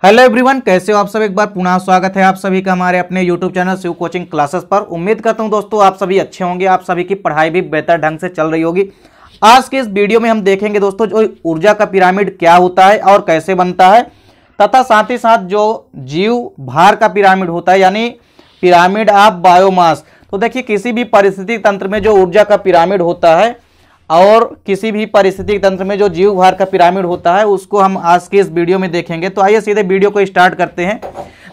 Hello everyone, कैसे हो आप सब। एक बार पुनः स्वागत है आप सभी का हमारे अपने YouTube channel Shiv coaching classes पर। उम्मीद करता हूं दोस्तों आप सभी अच्छे होंगे, आप सभी की पढ़ाई भी बेहतर ढंग से चल रही होगी। आज के इस वीडियो में हम देखेंगे दोस्तों जो ऊर्जा का पिरामिड क्या होता है और कैसे बनता है, तथा साथ ही साथ जो जीव भार का पिरामिड होता है यानी पिरामिड ऑफ बायोमास। तो देखिए किसी भी परिस्थिति तंत्र में जो ऊर्जा का पिरामिड होता है और किसी भी परिस्थितिक तंत्र में जो जीव भार का पिरामिड होता है उसको हम आज के इस वीडियो में देखेंगे। तो आइए सीधे वीडियो को स्टार्ट करते हैं।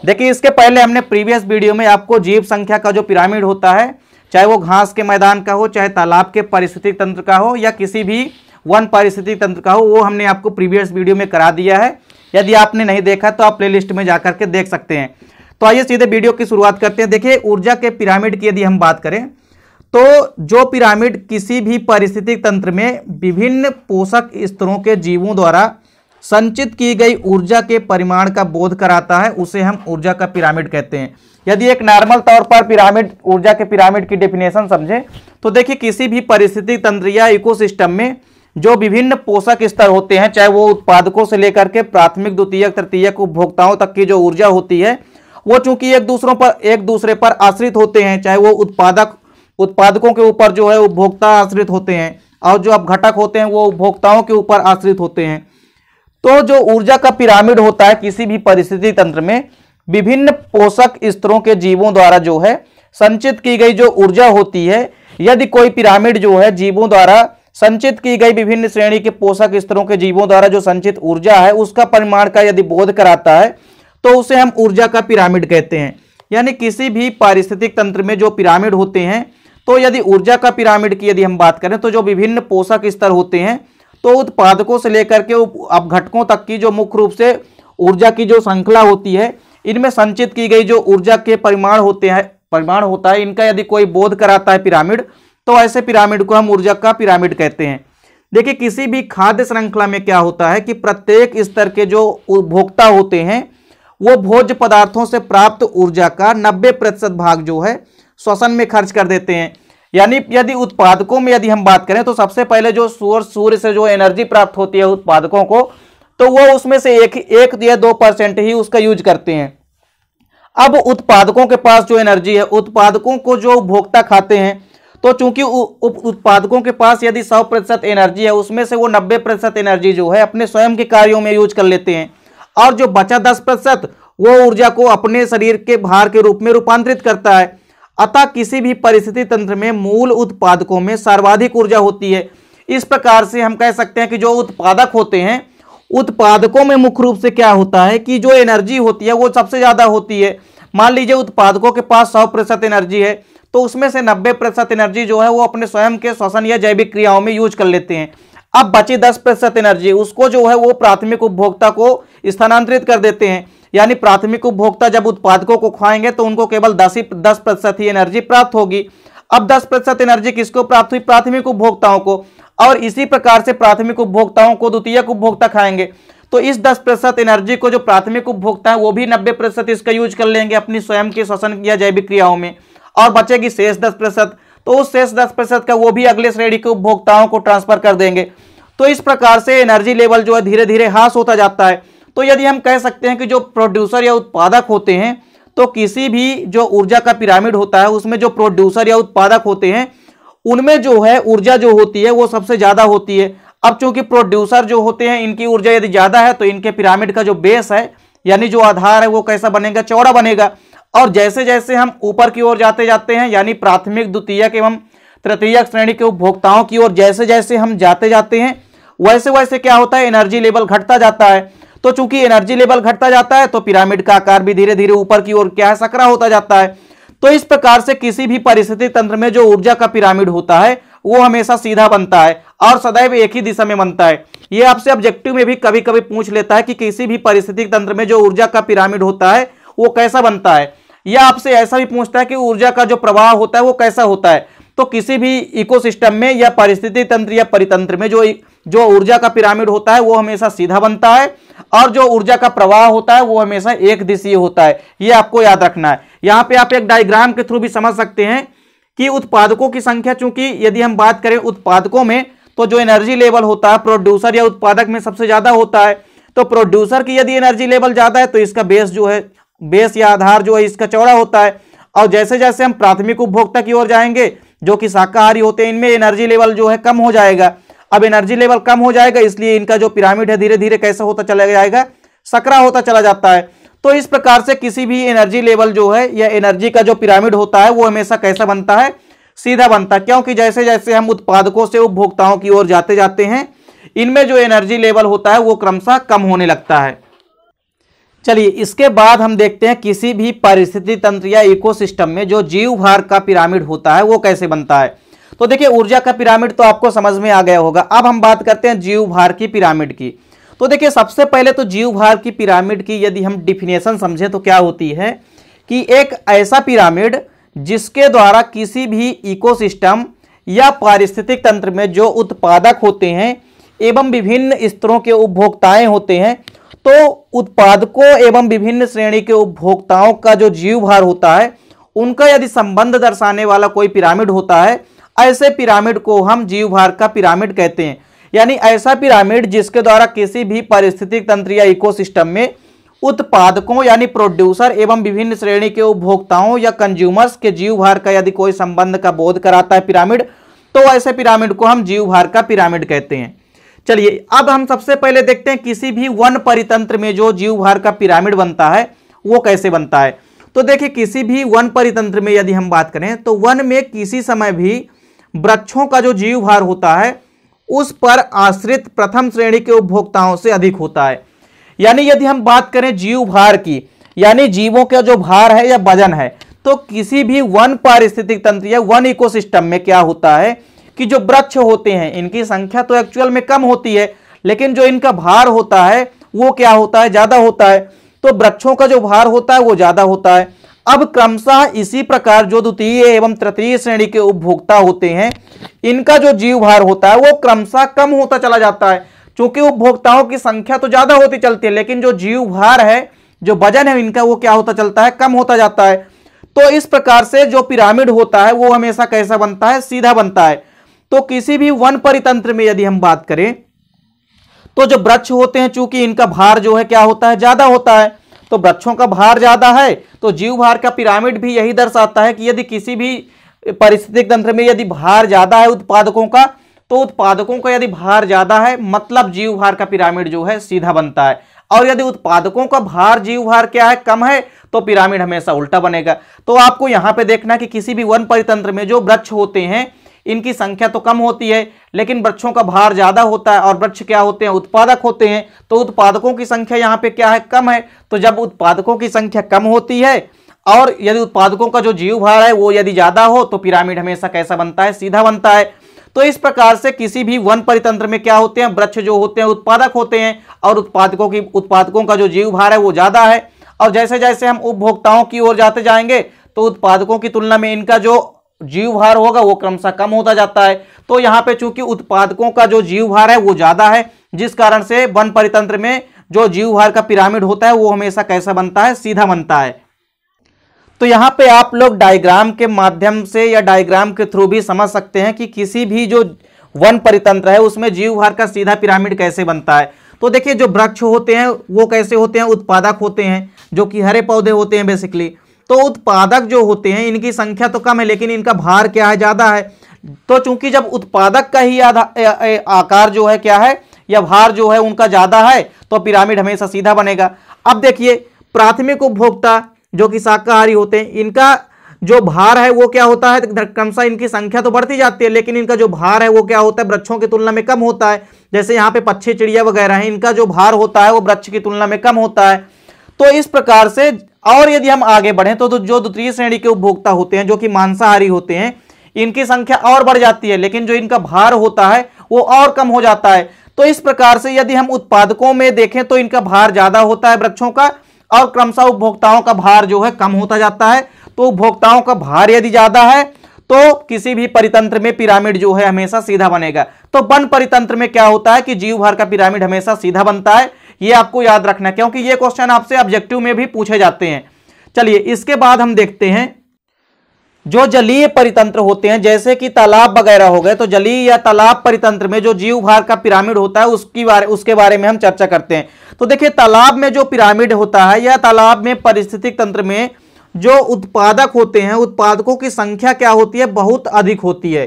देखिए इसके पहले हमने प्रीवियस वीडियो में आपको जीव संख्या का जो पिरामिड होता है, चाहे वो घास के मैदान का हो, चाहे तालाब के पारिस्थितिक तंत्र का हो या किसी भी वन पारिस्थितिक तंत्र का हो, वो हमने आपको प्रीवियस वीडियो में करा दिया है। यदि आपने नहीं देखा तो आप प्लेलिस्ट में जाकर के देख सकते हैं। तो आइए सीधे वीडियो की शुरुआत करते हैं। देखिए ऊर्जा के पिरामिड की यदि हम बात करें तो जो पिरामिड किसी भी पारिस्थितिक तंत्र में विभिन्न पोषक स्तरों के जीवों द्वारा संचित की गई ऊर्जा के परिमाण का बोध कराता है उसे हम ऊर्जा का पिरामिड कहते हैं। यदि एक नॉर्मल तौर पर पिरामिड ऊर्जा के पिरामिड की डेफिनेशन समझें तो देखिए किसी भी पारिस्थितिक तंत्र या इकोसिस्टम में जो विभिन्न पोषक स्तर होते हैं, चाहे वो उत्पादकों से लेकर के प्राथमिक द्वितीयक तृतीयक उपभोक्ताओं तक की जो ऊर्जा होती है वो चूंकि एक दूसरे पर आश्रित होते हैं, चाहे वो उत्पादकों के ऊपर जो है उपभोक्ता आश्रित होते हैं और जो अपघटक होते हैं वो उपभोक्ताओं के ऊपर आश्रित होते हैं। तो जो ऊर्जा का पिरामिड होता है किसी भी परिस्थिति तंत्र में विभिन्न पोषक स्तरों के जीवों द्वारा जो है संचित की गई जो ऊर्जा होती है, यदि कोई पिरामिड जो है जीवों द्वारा संचित की गई विभिन्न श्रेणी के पोषक स्तरों के जीवों द्वारा जो संचित ऊर्जा है उसका परिमाण का यदि बोध कराता है तो उसे हम ऊर्जा का पिरामिड कहते हैं। यानी किसी भी पारिस्थितिक तंत्र में जो पिरामिड होते हैं, तो यदि ऊर्जा का पिरामिड की यदि हम बात करें तो जो विभिन्न पोषक स्तर होते हैं तो उत्पादकों से लेकर के अपघटकों तक की जो मुख्य रूप से ऊर्जा की जो श्रृंखला होती है, इनमें संचित की गई जो ऊर्जा के परिमाण होता है, इनका यदि कोई बोध कराता है पिरामिड तो ऐसे पिरामिड को हम ऊर्जा का पिरामिड कहते हैं। देखिए किसी भी खाद्य श्रृंखला में क्या होता है कि प्रत्येक स्तर के जो उपभोक्ता होते हैं वो भोज्य पदार्थों से प्राप्त ऊर्जा का 90% भाग जो है श्वसन में खर्च कर देते हैं। यानी यदि उत्पादकों में यदि हम बात करें तो सबसे पहले जो सूर्य से जो एनर्जी प्राप्त होती है उत्पादकों को, तो वो उसमें से एक या 2% ही उसका यूज करते हैं। अब उत्पादकों के पास जो एनर्जी है, उत्पादकों को जो उपभोक्ता खाते हैं, तो चूंकि उत्पादकों के पास यदि 100% एनर्जी है उसमें से वो 90% एनर्जी जो है अपने स्वयं के कार्यों में यूज कर लेते हैं और जो बचा 10% वो ऊर्जा को अपने शरीर के भार के रूप में रूपांतरित करता है। अतः किसी भी परिस्थिति तंत्र में मूल उत्पादकों में सर्वाधिक ऊर्जा होती है। इस प्रकार से हम कह सकते हैं कि जो उत्पादक होते हैं, उत्पादकों में मुख्य रूप से क्या होता है कि जो एनर्जी होती है वो सबसे ज्यादा होती है। मान लीजिए उत्पादकों के पास 100% एनर्जी है तो उसमें से 90% एनर्जी जो है वो अपने स्वयं के श्वसन या जैविक क्रियाओं में यूज कर लेते हैं। अब बची 10% एनर्जी उसको जो है वो प्राथमिक उपभोक्ता को स्थानांतरित कर देते हैं। यानी प्राथमिक उपभोक्ता जब उत्पादकों को खाएंगे तो उनको केवल 10% ही एनर्जी प्राप्त होगी। अब 10% एनर्जी किसको प्राप्त हुई? प्राथमिक उपभोक्ताओं को। और इसी प्रकार से प्राथमिक उपभोक्ताओं को द्वितीयक उपभोक्ता खाएंगे तो इस 10% एनर्जी को जो प्राथमिक उपभोक्ता है वो भी 90% इसका यूज कर लेंगे अपनी स्वयं के श्वसन या जैविक क्रियाओं में, और बचेगी शेष 10%। तो उस शेष 10% का वो भी अगले श्रेणी के उपभोक्ताओं को ट्रांसफर कर देंगे। तो इस प्रकार से एनर्जी लेवल जो है धीरे धीरे ह्रास होता जाता है। तो यदि हम कह सकते हैं कि जो प्रोड्यूसर या उत्पादक होते हैं, तो किसी भी जो ऊर्जा का पिरामिड होता है उसमें जो प्रोड्यूसर या उत्पादक होते हैं उनमें जो है ऊर्जा जो होती है वो सबसे ज्यादा होती है। अब चूंकि प्रोड्यूसर जो होते हैं इनकी ऊर्जा यदि ज्यादा है तो इनके पिरामिड का जो बेस है यानी जो आधार है वो कैसा बनेगा? चौड़ा बनेगा। और जैसे जैसे हम ऊपर की ओर जाते हैं यानी प्राथमिक द्वितीयक एवं तृतीयक श्रेणी के उपभोक्ताओं की ओर जैसे जैसे हम जाते हैं वैसे वैसे क्या होता है? एनर्जी लेवल घटता जाता है। तो चूंकि एनर्जी लेवल घटता जाता है तो पिरामिड का आकार भी धीरे धीरे ऊपर की ओर क्या है? सकरा होता जाता है। तो इस प्रकार से किसी भी परिस्थिति तंत्र में जो ऊर्जा का पिरामिड होता है वो हमेशा सीधा बनता है और सदैव एक ही दिशा में बनता है। ये आपसे ऑब्जेक्टिव में भी कभी कभी पूछ लेता है कि किसी भी परिस्थिति तंत्र में जो ऊर्जा का पिरामिड होता है वो कैसा बनता है, या आपसे ऐसा भी पूछता है कि ऊर्जा का जो प्रवाह होता है वो कैसा होता है। तो किसी भी इकोसिस्टम में या परिस्थिति तंत्र या परितंत्र में जो ऊर्जा का पिरामिड होता है वो हमेशा सीधा बनता है और जो ऊर्जा का प्रवाह होता है वो हमेशा एक दिशीय होता है। ये आपको याद रखना है। यहाँ पे आप एक डायग्राम के थ्रू भी समझ सकते हैं कि उत्पादकों की संख्या, चूंकि यदि हम बात करें उत्पादकों में तो जो एनर्जी लेवल होता है प्रोड्यूसर या उत्पादक में सबसे ज्यादा होता है। तो प्रोड्यूसर की यदि एनर्जी लेवल ज्यादा है तो इसका बेस जो है, बेस या आधार जो है इसका चौड़ा होता है। और जैसे जैसे हम प्राथमिक उपभोक्ता की ओर जाएंगे जो कि शाकाहारी होते हैं, इनमें एनर्जी लेवल जो है कम हो जाएगा। अब एनर्जी लेवल कम हो जाएगा, इसलिए इनका जो पिरामिड है धीरे धीरे कैसा होता चला जाएगा, सकरा होता चला जाता है। तो इस प्रकार से किसी भी एनर्जी लेवल जो है या एनर्जी का जो पिरामिड होता है वो हमेशा कैसा बनता है, सीधा बनता है, क्योंकि जैसे जैसे हम उत्पादकों से उपभोक्ताओं की ओर जाते जाते हैं इनमें जो एनर्जी लेवल होता है वो क्रमशः कम होने लगता है। चलिए इसके बाद हम देखते हैं किसी भी परिस्थिति तंत्र या इकोसिस्टम में जो जीव भार का पिरामिड होता है वो कैसे बनता है। तो देखिए ऊर्जा का पिरामिड तो आपको समझ में आ गया होगा। अब हम बात करते हैं जीव भार की पिरामिड की। तो देखिए सबसे पहले तो जीव भार की पिरामिड की यदि हम डिफिनेशन समझें तो क्या होती है कि एक ऐसा पिरामिड जिसके द्वारा किसी भी इकोसिस्टम या पारिस्थितिक तंत्र में जो उत्पादक होते हैं एवं विभिन्न स्तरों के उपभोक्ताएं होते हैं, तो उत्पादकों एवं विभिन्न श्रेणी के उपभोक्ताओं का जो जीव भार होता है उनका यदि संबंध दर्शाने वाला कोई पिरामिड होता है, ऐसे पिरामिड को हम जीव भार का पिरामिड कहते हैं। यानी ऐसा पिरामिड जिसके द्वारा किसी भी पारिस्थितिक तंत्र या इकोसिस्टम में उत्पादकों यानी प्रोड्यूसर एवं विभिन्न श्रेणी के उपभोक्ताओं या कंज्यूमर्स के जीव भार का यदि कोई संबंध का बोध कराता है पिरामिड, तो ऐसे पिरामिड को हम जीव भार का पिरामिड कहते हैं। चलिए अब हम सबसे पहले देखते हैं किसी भी वन परितंत्र में जो जीव भार का पिरामिड बनता है वो कैसे बनता है। तो देखिए किसी भी वन परितंत्र में यदि हम बात करें तो वन में किसी समय भी वृक्षों का जो जीव भार होता है उस पर आश्रित प्रथम श्रेणी के उपभोक्ताओं से अधिक होता है। यानी यदि हम बात करें जीव भार की, यानी जीवों का जो भार है या वजन है, तो किसी भी वन पारिस्थितिक तंत्र या वन इकोसिस्टम में क्या होता है कि जो वृक्ष होते हैं इनकी संख्या तो एक्चुअल में कम होती है, लेकिन जो इनका भार होता है वो क्या होता है, ज्यादा होता है। तो वृक्षों का जो भार होता है वो ज्यादा होता है। अब क्रमशः इसी प्रकार जो द्वितीय एवं तृतीय श्रेणी के उपभोक्ता होते हैं इनका जो जीव भार होता है वो क्रमशः कम होता चला जाता है, क्योंकि उपभोक्ताओं की संख्या तो ज्यादा होती चलती है, लेकिन जो जीव भार है, जो वजन है इनका, वो क्या होता चलता है, कम होता जाता है। तो इस प्रकार से जो पिरामिड होता है वो हमेशा कैसा बनता है, सीधा बनता है। तो किसी भी वन परितंत्र में यदि हम बात करें तो जो वृक्ष होते हैं चूंकि इनका भार जो है क्या होता है, ज्यादा होता है, तो वृक्षों का भार ज्यादा है, तो जीव भार का पिरामिड भी यही दर्शाता है कि यदि किसी भी पारिस्थितिक तंत्र में यदि भार ज्यादा है उत्पादकों का, तो उत्पादकों का यदि भार ज्यादा है मतलब जीव भार का पिरामिड जो है सीधा बनता है। और यदि उत्पादकों का भार जीव भार क्या है, कम है, तो पिरामिड हमेशा उल्टा बनेगा। तो आपको यहां पे देखना कि किसी भी वन परितंत्र में जो वृक्ष होते हैं इनकी संख्या तो कम होती है, लेकिन वृक्षों का भार ज्यादा होता है, और वृक्ष क्या होते हैं, उत्पादक होते हैं, तो उत्पादकों की संख्या यहाँ पे क्या है, कम है। तो जब उत्पादकों की संख्या कम होती है और यदि उत्पादकों का जो जीव भार है वो यदि ज्यादा हो तो पिरामिड हमेशा कैसा बनता है, सीधा बनता है। तो इस प्रकार से किसी भी वन परितंत्र में क्या होते हैं, वृक्ष जो होते हैं उत्पादक होते हैं और उत्पादकों का जो जीव भार है वो ज्यादा है। और जैसे जैसे हम उपभोक्ताओं की ओर जाते जाएंगे तो उत्पादकों की तुलना में इनका जो जीव भार होगा वो क्रमशः कम होता जाता है। तो यहाँ पे चूंकि उत्पादकों का जो जीव भार है वो ज्यादा है, जिस कारण से वन परितंत्र में जो जीव भार का पिरामिड होता है वो हमेशा कैसा बनता है, सीधा बनता है। तो यहाँ पे आप लोग डायग्राम के माध्यम से या डायग्राम के थ्रू भी समझ सकते हैं कि किसी भी जो वन परितंत्र है उसमें जीव भार का सीधा पिरामिड कैसे बनता है। तो देखिए जो वृक्ष होते हैं वो कैसे होते हैं, उत्पादक होते हैं, जो कि हरे पौधे होते हैं बेसिकली। तो उत्पादक जो होते हैं इनकी संख्या तो कम है, लेकिन इनका भार क्या है, ज्यादा है। तो चूंकि जब उत्पादक का ही आकार जो है क्या है या भार जो है उनका ज्यादा है, तो पिरामिड हमेशा सीधा बनेगा। अब देखिए प्राथमिक उपभोक्ता जो कि शाकाहारी होते हैं, इनका जो भार है वो क्या होता है, क्रमशः इनकी संख्या तो बढ़ती जाती है, लेकिन इनका जो भार है वो क्या होता है, वृक्षों की तुलना में कम होता है। जैसे यहाँ पे पक्षी चिड़िया वगैरह है, इनका जो भार होता है वो वृक्ष की तुलना में कम होता है। तो इस प्रकार से और यदि हम आगे बढ़े तो जो द्वितीय श्रेणी के उपभोक्ता होते हैं जो कि मांसाहारी होते हैं, इनकी संख्या और बढ़ जाती है, लेकिन जो इनका भार होता है वो और कम हो जाता है। तो इस प्रकार से यदि हम उत्पादकों में देखें तो इनका भार ज्यादा होता है वृक्षों का, और क्रमशः उपभोक्ताओं का भार जो है कम होता जाता है। तो उपभोक्ताओं का भार यदि ज्यादा है तो किसी भी परितंत्र में पिरामिड जो है हमेशा सीधा बनेगा। तो वन परितंत्र में क्या होता है कि जीव भार का पिरामिड हमेशा सीधा बनता है, ये आपको याद रखना, क्योंकि ये क्वेश्चन आपसे ऑब्जेक्टिव में भी पूछे जाते हैं। चलिए इसके बाद हम देखते हैं जो जलीय परितंत्र होते हैं जैसे कि तालाब वगैरह हो गए, तो जलीय या तालाब परितंत्र में जो जीव भार का पिरामिड होता है उसके बारे में हम चर्चा करते हैं। तो देखिए तालाब में जो पिरामिड होता है या तालाब में पारिस्थितिक तंत्र में जो उत्पादक होते हैं, उत्पादकों की संख्या क्या होती है, बहुत अधिक होती है,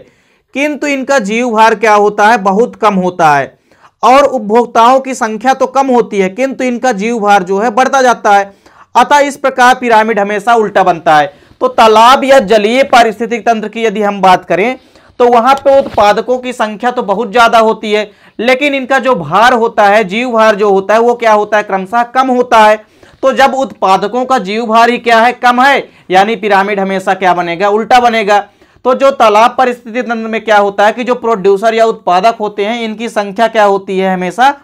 किंतु इनका जीव भार क्या होता है, बहुत कम होता है। और उपभोक्ताओं की संख्या तो कम होती है किंतु इनका जीव भार जो है बढ़ता जाता है। अतः इस प्रकार पिरामिड हमेशा उल्टा बनता है। तो तालाब या जलीय पारिस्थितिक तंत्र की यदि हम बात करें तो वहां पे उत्पादकों की संख्या तो बहुत ज्यादा होती है, लेकिन इनका जो भार होता है, जीव भार जो होता है वो क्या होता है, क्रमशः कम होता है। तो जब उत्पादकों का जीव भार ही क्या है, कम है, यानी पिरामिड हमेशा क्या बनेगा, उल्टा बनेगा। तो जो तालाब परिस्थितिक तंत्र में क्या होता है कि जो प्रोड्यूसर या उत्पादक होते हैं इनकी संख्या क्या होती है, हमेशा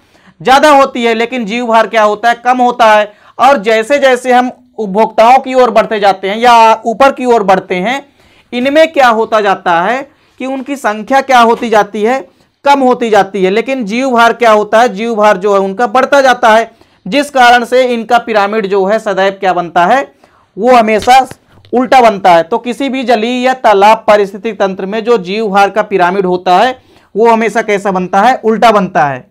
ज्यादा होती है, लेकिन जीव भार क्या होता है, कम होता है। और जैसे जैसे हम उपभोक्ताओं की ओर बढ़ते जाते हैं या ऊपर की ओर बढ़ते हैं, इनमें क्या होता जाता है कि उनकी संख्या क्या होती जाती है, कम होती जाती है, लेकिन जीव भार क्या होता है, जीव भार जो है उनका बढ़ता जाता है, जिस कारण से इनका पिरामिड जो है सदैव क्या बनता है, वो हमेशा उल्टा बनता है। तो किसी भी जलीय या तालाब पारिस्थितिक तंत्र में जो जीव भार का पिरामिड होता है वो हमेशा कैसा बनता है, उल्टा बनता है।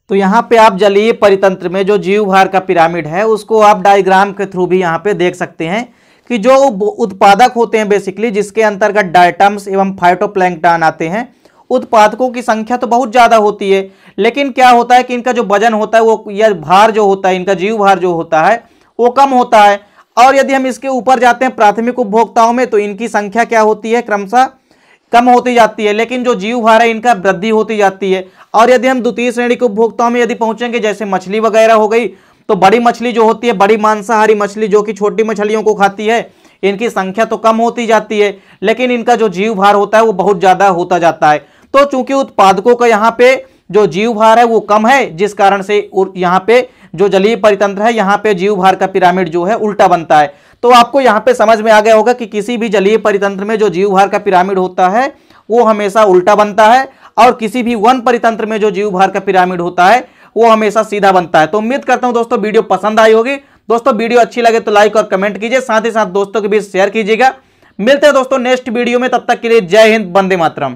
तो यहाँ पे आप जलीय परितंत्र में जो जीव भार का पिरामिड है उसको आप डायग्राम के थ्रू भी यहाँ पे देख सकते हैं कि जो उत्पादक होते हैं बेसिकली, जिसके अंतर्गत डायटम्स एवं फाइटोप्लैंक्टन आते हैं, उत्पादकों की संख्या तो बहुत ज्यादा होती है, लेकिन क्या होता है कि इनका जो वजन होता है वो या भार जो होता है, इनका जीव भार जो होता है वो कम होता है। और यदि हम इसके ऊपर जाते हैं प्राथमिक उपभोक्ताओं में, तो इनकी संख्या क्या होती है, क्रमशः कम होती जाती है, लेकिन जो जीव भार है इनका वृद्धि होती जाती है। और यदि हम द्वितीय श्रेणी के उपभोक्ताओं में यदि पहुंचेंगे, जैसे मछली वगैरह हो गई, तो बड़ी मछली जो होती है, बड़ी मांसाहारी मछली जो कि छोटी मछलियों को खाती है, इनकी संख्या तो कम होती जाती है, लेकिन इनका जो जीव भार होता है वो बहुत ज्यादा होता जाता है। तो चूंकि उत्पादकों का यहाँ पे जो जीव भार है वो कम है, जिस कारण से यहाँ पे जो जलीय परितंत्र है यहाँ पे जीव भार का पिरामिड जो है उल्टा बनता है। तो आपको यहाँ पे समझ में आ गया होगा कि किसी भी जलीय परितंत्र में जो जीव भार का पिरामिड होता है वो हमेशा उल्टा बनता है, और किसी भी वन परितंत्र में जो जीव भार का पिरामिड होता है वो हमेशा सीधा बनता है। तो उम्मीद करता हूं दोस्तों वीडियो पसंद आई होगी। दोस्तों वीडियो अच्छी लगे तो लाइक और कमेंट कीजिए, साथ ही साथ दोस्तों के बीच शेयर कीजिएगा। मिलते हैं दोस्तों नेक्स्ट वीडियो में, तब तक के लिए जय हिंद, वंदे मातरम।